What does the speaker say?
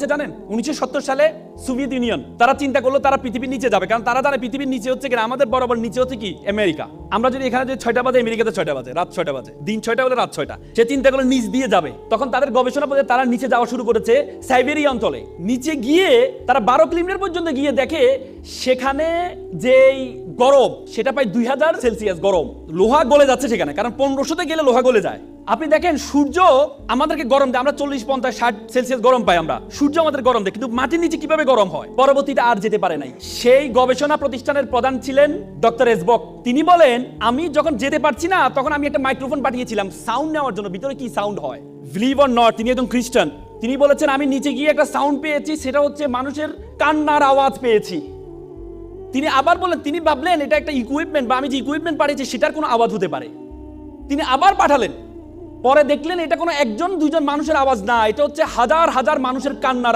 জানেন 1970 সালে Soviet union তারা চিন্তা করলো তারা পৃথিবীর নিচে যাবে, কারণ তারা জানে পৃথিবীর নিচে হচ্ছে কিনা আমাদের বরাবর নিচে হচ্ছে কি আমেরিকা। আমরা যদি এখানে যে 6টা বাজে, আমেরিকাতে 6টা বাজে, রাত 6টা বাজে, দিন 6টা হলে রাত 6টা। সে চিন্তা করলো নিচ দিয়ে যাবে, তখন তাদের গবেষণা পথে তারা নিচে যাওয়া শুরু করেছে সাইবেরিয়া অঞ্চলে। নিচে গিয়ে তারা 12 কিলোমিটার পর্যন্ত গিয়ে দেখে সেখানে যেই গরম সেটা প্রায় 2000 সেলসিয়াস গরম, লোহা গলে যাচ্ছে সেখানে, কারণ 1500তে গেলে লোহা গলে যায়। আপনি দেখেন সূর্য আমাদেরকে গরম দেয়, আমরা 40, 50, 60 সেলসিয়াস গরম পাই, আমরা সূর্য আমাদের গরম দেয়, কিন্তু মাটির নিচে কিভাবে গরম হয় পরবর্তীতে আর যেতে পারে নাই। সেই গবেষণা প্রতিষ্ঠানের প্রধান ছিলেন ডক্টর এসবক। তিনি বলেন আমি যখন যেতে পারছি না তখন আমি একটা মাইক্রোফোন পাঠিয়েছিলাম সাউন্ড নেওয়ার জন্য, ভিতরে কি সাউন্ড হয়। বিলিভ অর নট, তিনি একজন খ্রিস্টান। তিনি বলেছেন আমি নিচে গিয়ে একটা সাউন্ড পেয়েছি, সেটা হচ্ছে মানুষের কান্নার আওয়াজ পেয়েছি। তিনি আবার বলেন, তিনি ভাবলেন এটা একটা ইকুইপমেন্ট বা আমি যে ইকুইপমেন্ট পাঠিয়েছি সেটার কোনো আওয়াজ হতে পারে। তিনি আবার পাঠালেন, পরে দেখলেন এটা কোনো একজন দুইজন মানুষের আওয়াজ না, এটা হচ্ছে হাজার হাজার মানুষের কান্নার